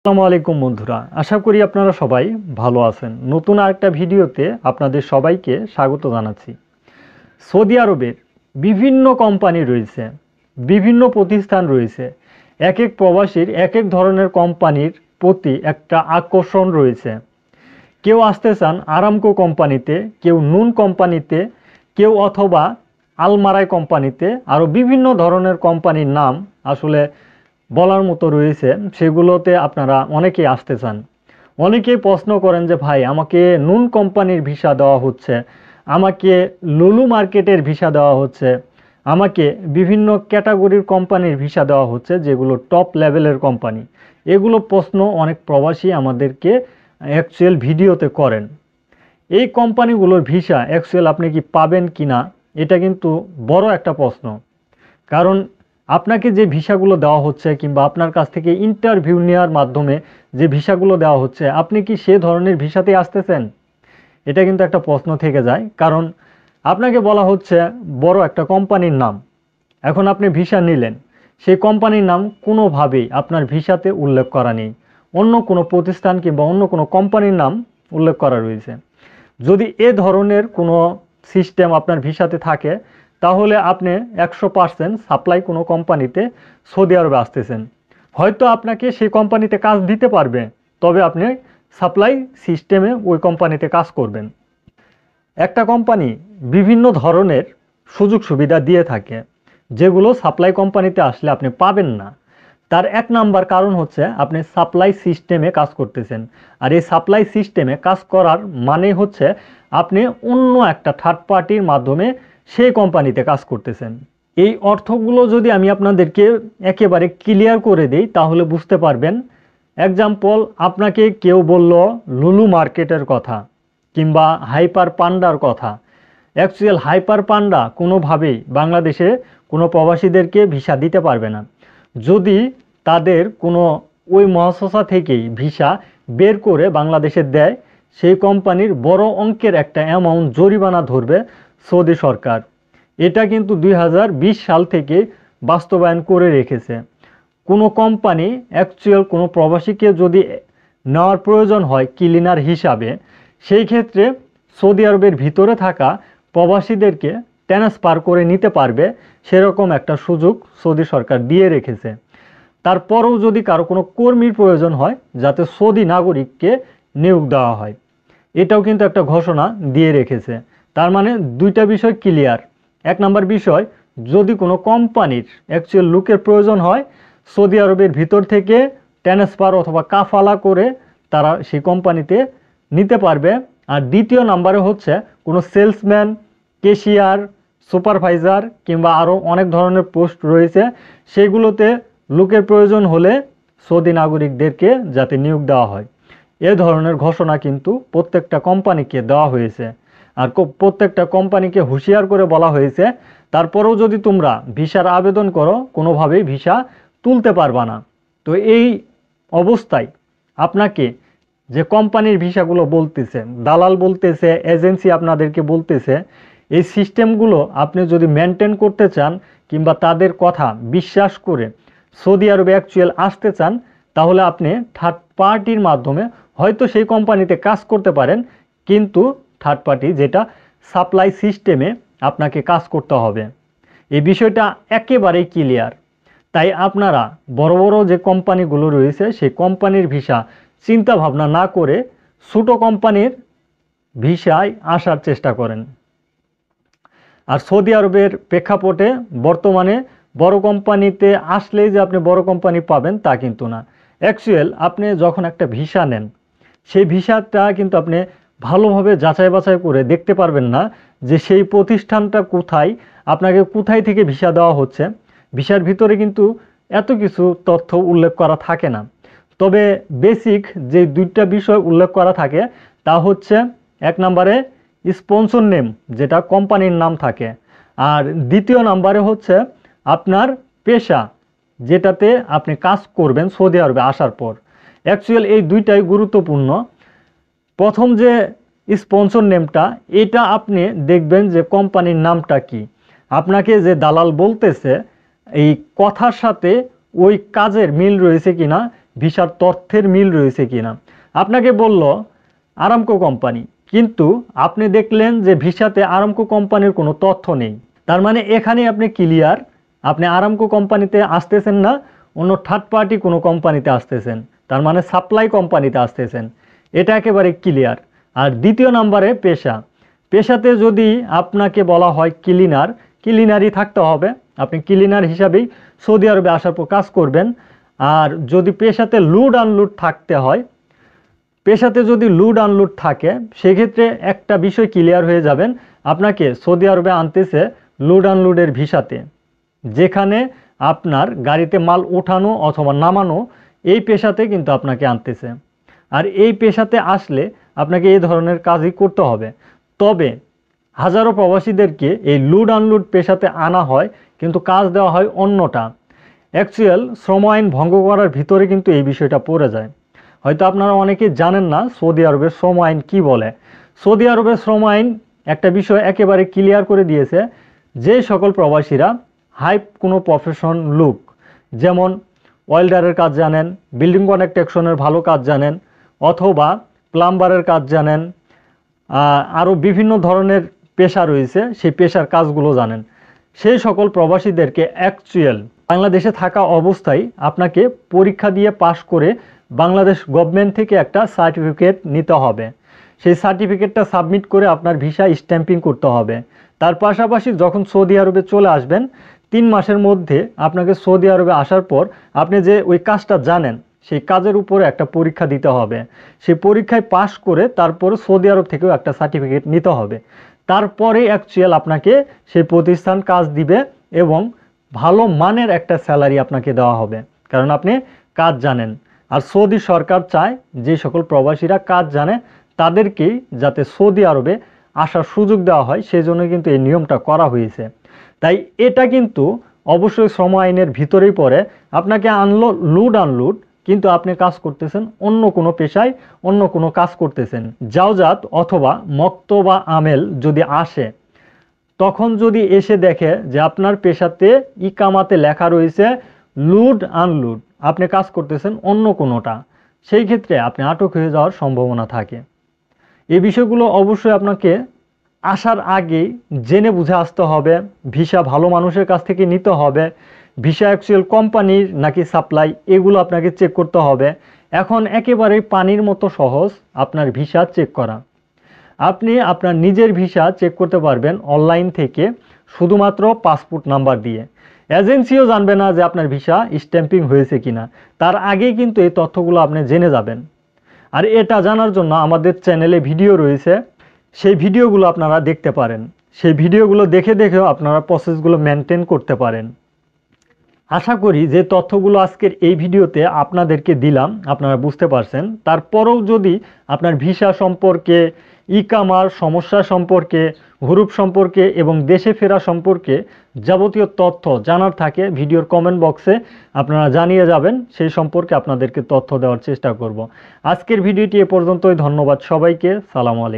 আসসালামু আলাইকুম বন্ধুরা, আশা করি আপনারা সবাই ভালো আছেন। নতুন আরেকটা ভিডিওতে আপনাদের সবাইকে স্বাগত জানাচ্ছি। সৌদি আরবের বিভিন্ন কোম্পানি রয়েছে, বিভিন্ন প্রতিষ্ঠান রয়েছে। এক এক প্রবাসীর এক এক ধরনের কোম্পানির প্রতি একটা আকর্ষণ রয়েছে। কেউ আসতে চান আরামকো কোম্পানিতে, কেউ নুন কোম্পানিতে, কেউ অথবা আলমারাই কোম্পানিতে, আরও বিভিন্ন ধরনের কোম্পানির নাম আসলে বলার মতো রয়েছে। সেগুলোতে আপনারা অনেকেই আসতে চান। অনেকেই প্রশ্ন করেন যে ভাই, আমাকে নুন কোম্পানির ভিসা দেওয়া হচ্ছে, আমাকে লুলু মার্কেটের ভিসা দেওয়া হচ্ছে, আমাকে বিভিন্ন ক্যাটাগরির কোম্পানির ভিসা দেওয়া হচ্ছে, যেগুলো টপ লেভেলের কোম্পানি। এগুলো প্রশ্ন অনেক প্রবাসী আমাদেরকে অ্যাকচুয়াল ভিডিওতে করেন। এই কোম্পানিগুলোর ভিসা অ্যাকচুয়াল আপনি কি পাবেন কি না, এটা কিন্তু বড় একটা প্রশ্ন। কারণ আপনাকে যে ভিসাগুলো দেওয়া হচ্ছে কিংবা আপনার কাছ থেকে ইন্টারভিউ নেওয়ার মাধ্যমে যে ভিসাগুলো দেওয়া হচ্ছে, আপনি কি সে ধরনের ভিসাতেই আসতেছেন? এটা কিন্তু একটা প্রশ্ন থেকে যায়। কারণ আপনাকে বলা হচ্ছে বড় একটা কোম্পানির নাম, এখন আপনি ভিসা নিলেন, সেই কোম্পানির নাম কোনোভাবেই আপনার ভিসাতে উল্লেখ করা নেই, অন্য কোনো প্রতিষ্ঠান কিংবা অন্য কোনো কোম্পানির নাম উল্লেখ করা রয়েছে। যদি এ ধরনের কোনো সিস্টেম আপনার ভিসাতে থাকে, তাহলে আপনি 100% সাপ্লাই কোনো কোম্পানিতে সৌদি আরবে আসতেছেন। হয়তো আপনাকে সেই কোম্পানিতে কাজ দিতে পারবে, তবে আপনি সাপ্লাই সিস্টেমে ওই কোম্পানিতে কাজ করবেন। একটা কোম্পানি বিভিন্ন ধরনের সুযোগ সুবিধা দিয়ে থাকে, যেগুলো সাপ্লাই কোম্পানিতে আসলে আপনি পাবেন না। তার এক নাম্বার কারণ হচ্ছে আপনি সাপ্লাই সিস্টেমে কাজ করতেছেন। আর এই সাপ্লাই সিস্টেমে কাজ করার মানে হচ্ছে আপনি অন্য একটা থার্ড পার্টির মাধ্যমে সেই কোম্পানিতে কাজ করতেছেন। এই অর্থগুলো যদি আমি আপনাদেরকে একেবারে ক্লিয়ার করে দিই, তাহলে বুঝতে পারবেন। এক্সাম্পল, আপনাকে কেউ বলল লুলু মার্কেটের কথা কিংবা হাইপার পান্ডার কথা। অ্যাকচুয়াল হাইপার পান্ডা কোনোভাবেই বাংলাদেশে কোনো প্রবাসীদেরকে ভিসা দিতে পারবে না। যদি তাদের কোনো ওই মহাশাসা থেকেই ভিসা বের করে বাংলাদেশে দেয়, সেই কোম্পানির বড় অঙ্কের একটা অ্যামাউন্ট জরিমানা ধরবে সৌদি সরকার। এটা কিন্তু 2020 সাল থেকে বাস্তবায়ন করে রেখেছে। কোনো কোম্পানি অ্যাকচুয়াল কোনো প্রবাসীকে যদি নেওয়ার প্রয়োজন হয় ক্লিনার হিসাবে, সেই ক্ষেত্রে সৌদি আরবের ভিতরে থাকা প্রবাসীদেরকে ট্রান্সফার করে নিতে পারবে, সেরকম একটা সুযোগ সৌদি সরকার দিয়ে রেখেছে। তারপরেও যদি কারো কোনো কর্মীর প্রয়োজন হয়, যাতে সৌদি নাগরিককে নিয়োগ দেওয়া হয়, এটাও কিন্তু একটা ঘোষণা দিয়ে রেখেছে। তার মানে দুইটা বিষয় ক্লিয়ার। এক নম্বর বিষয়, যদি কোনো কোম্পানির অ্যাকচুয়াল লোকের প্রয়োজন হয়, সৌদি আরবের ভিতর থেকে ট্রান্সফার অথবা কাফালা করে তারা সেই কোম্পানিতে নিতে পারবে। আর দ্বিতীয় নাম্বারে হচ্ছে কোনো সেলসম্যান, ক্যাশিয়ার, সুপারভাইজার কিংবা আরও অনেক ধরনের পোস্ট রয়েছে, সেগুলোতে লোকের প্রয়োজন হলে সৌদি নাগরিকদেরকে যাতে নিয়োগ দেওয়া হয়, এ ধরনের ঘোষণা কিন্তু প্রত্যেকটা কোম্পানিকে দেওয়া হয়েছে। আর প্রত্যেকটা কোম্পানিকে হুঁশিয়ার করে বলা হয়েছে, তারপরেও যদি তোমরা ভিসার আবেদন করো, কোনোভাবেই ভিসা তুলতে পারবা না। তো এই অবস্থায় আপনাকে যে কোম্পানির ভিসাগুলো বলতেছে, দালাল বলতেছে, এজেন্সি আপনাদেরকে বলতেছে, এই সিস্টেমগুলো আপনি যদি মেনটেন করতে চান কিংবা তাদের কথা বিশ্বাস করে সৌদি আরবে অ্যাকচুয়াল আসতে চান, তাহলে আপনি থার্ড পার্টির মাধ্যমে হয়তো সেই কোম্পানিতে কাজ করতে পারেন, কিন্তু থার্ড পার্টি যেটা সাপ্লাই সিস্টেমে আপনাকে কাজ করতে হবে। এই বিষয়টা একেবারেই ক্লিয়ার। তাই আপনারা বড় বড় যে কোম্পানিগুলো রয়েছে, সেই কোম্পানির ভিসা চিন্তা ভাবনা না করে ছোটো কোম্পানির ভিসায় আসার চেষ্টা করেন। আর সৌদি আরবের প্রেক্ষাপটে বর্তমানে বড় কোম্পানিতে আসলেই যে আপনি বড় কোম্পানি পাবেন তা কিন্তু না। অ্যাকচুয়াল আপনি যখন একটা ভিসা নেন, সেই ভিসাটা কিন্তু আপনি ভালোভাবে যাচাই বাছাই করে দেখতে পারবেন না যে সেই প্রতিষ্ঠানটা কোথায়, আপনাকে কোথায় থেকে ভিসা দেওয়া হচ্ছে। ভিসার ভিতরে কিন্তু এত কিছু তথ্য উল্লেখ করা থাকে না। তবে বেসিক যে দুইটা বিষয় উল্লেখ করা থাকে, তা হচ্ছে এক নম্বরে স্পন্সর নেম, যেটা কোম্পানির নাম থাকে, আর দ্বিতীয় নাম্বারে হচ্ছে আপনার পেশা, যেটাতে আপনি কাজ করবেন সৌদি আরবে আসার পর। অ্যাকচুয়াল এই দুইটাই গুরুত্বপূর্ণ। প্রথম যে স্পন্সর নেমটা, এটা আপনি দেখবেন যে কোম্পানির নামটা কি। আপনাকে যে দালাল বলতেছে, এই কথার সাথে ওই কাজের মিল রয়েছে কিনা, ভিসার তথ্যের মিল রয়েছে কিনা। আপনাকে বলল আরামকো কোম্পানি, কিন্তু আপনি দেখলেন যে ভিসাতে আরামকো কোম্পানির কোনো তথ্য নেই। তার মানে এখানে আপনি ক্লিয়ার, আপনি আরামকো কোম্পানিতে আসতেছেন না, অন্য থার্ড পার্টি কোনো কোম্পানিতে আসতেছেন, তার মানে সাপ্লাই কোম্পানিতে আসতেছেন। এটা একেবারে ক্লিয়ার। আর দ্বিতীয় নম্বরে পেশা, পেশাতে যদি আপনাকে বলা হয় ক্লিনার, ক্লিনারই থাকতে হবে, আপনি ক্লিনার হিসাবেই সৌদি আরবে আসার পর কাজ করবেন। আর যদি পেশাতে লুড আনলুড থাকতে হয়, পেশাতে যদি লুড আনলুড থাকে, সেক্ষেত্রে একটা বিষয় ক্লিয়ার হয়ে যাবেন, আপনাকে সৌদি আরবে আনতেছে লুড আনলুডের ভিসাতে, যেখানে আপনার গাড়িতে মাল ওঠানো অথবা নামানো, এই পেশাতে কিন্তু আপনাকে আনতেছে। আর এই পেশাতে আসলে আপনাকে এই ধরনের কাজই করতে হবে। তবে হাজারো প্রবাসীদেরকে এই লুড আনলুড পেশাতে আনা হয়, কিন্তু কাজ দেওয়া হয় অন্যটা। অ্যাকচুয়াল শ্রম আইন ভঙ্গ করার ভিতরে কিন্তু এই বিষয়টা পড়ে যায়। হয়তো আপনারা অনেকেই জানেন না সৌদি আরবের শ্রম আইন কী বলে। সৌদি আরবের শ্রম আইন একটা বিষয় একেবারে ক্লিয়ার করে দিয়েছে, যে সকল প্রবাসীরা হাই কোনো প্রফেশন লুক, যেমন ওয়েল্ডারের কাজ জানেন, বিল্ডিং কনস্ট্রাকশনের ভালো কাজ জানেন, অথবা প্লাম্বারের কাজ জানেন, আরও বিভিন্ন ধরনের পেশা রয়েছে, সেই পেশার কাজগুলো জানেন, সেই সকল প্রবাসীদেরকে অ্যাকচুয়াল বাংলাদেশে থাকা অবস্থায় আপনাকে পরীক্ষা দিয়ে পাশ করে বাংলাদেশ গভর্নমেন্ট থেকে একটা সার্টিফিকেট নিতে হবে। সেই সার্টিফিকেটটা সাবমিট করে আপনার ভিসা স্ট্যাম্পিং করতে হবে। তার পাশাপাশি যখন সৌদি আরবে চলে আসবেন, 3 মাসের মধ্যে আপনাকে সৌদি আরবে আসার পর আপনি যে ওই কাজটা জানেন, সেই কাজের উপরে একটা পরীক্ষা দিতে হবে। সেই পরীক্ষায় পাশ করে তারপরে সৌদি আরব থেকেও একটা সার্টিফিকেট নিতে হবে। তারপরে অ্যাকচুয়াল আপনাকে সেই প্রতিষ্ঠান কাজ দিবে এবং ভালো মানের একটা স্যালারি আপনাকে দেওয়া হবে, কারণ আপনি কাজ জানেন। আর সৌদি সরকার চায় যে সকল প্রবাসীরা কাজ জানে তাদেরকেই যাতে সৌদি আরবে আসার সুযোগ দেওয়া হয়, সেই জন্য কিন্তু এই নিয়মটা করা হয়েছে। তাই এটা কিন্তু অবশ্যই শ্রম আইনের ভিতরেই পড়ে। আপনাকে আনলো লুড আনলুড, কিন্তু আপনি কাজ করতেছেন অন্য কোনো পেশায়, অন্য কোনো কাজ করতেছেন। জাওজাত অথবা মক্ত বা আমেল যদি আসে, তখন যদি এসে দেখে যে আপনার পেশাতে ইকামাতে লেখা রয়েছে লুড আনলুড, আপনি কাজ করতেছেন অন্য কোনোটা, সেই ক্ষেত্রে আপনি আটক হয়ে যাওয়ার সম্ভাবনা থাকে। এই বিষয়গুলো অবশ্যই আপনাকে আসার আগেই জেনে বুঝে আসতে হবে। ভিসা ভালো মানুষের কাছ থেকে নিতে হবে, ভিসা অ্যাকচুয়াল কোম্পানির নাকি সাপ্লাই, এগুলো আপনাকে চেক করতে হবে। এখন একেবারেই পানির মতো সহজ আপনার ভিসা চেক করা। আপনি আপনার নিজের ভিসা চেক করতে পারবেন অনলাইন থেকে, শুধুমাত্র পাসপোর্ট নাম্বার দিয়ে। এজেন্সিও জানবে না যে আপনার ভিসা স্ট্যাম্পিং হয়েছে কিনা, তার আগেই কিন্তু এই তথ্যগুলো আপনি জেনে যাবেন। আর এটা জানার জন্য আমাদের চ্যানেলে ভিডিও রয়েছে, সেই ভিডিওগুলো আপনারা দেখতে পারেন। সেই ভিডিওগুলো দেখে দেখেও আপনারা প্রসেসগুলো মেনটেন করতে পারেন। আশা করি যে তথ্যগুলো আজকের এই ভিডিওতে আপনাদেরকে দিলাম আপনারা বুঝতে পারছেন। তারপরেও যদি আপনার ভিসা সম্পর্কে, ইকামার সমস্যা সম্পর্কে, হুরুপ সম্পর্কে এবং দেশে ফেরা সম্পর্কে যাবতীয় তথ্য জানার থাকে, ভিডিওর কমেন্ট বক্সে আপনারা জানিয়ে যাবেন, সেই সম্পর্কে আপনাদেরকে তথ্য দেওয়ার চেষ্টা করব। আজকের ভিডিওটি এ পর্যন্তই। ধন্যবাদ সবাইকে। সালামু আলাইকুম।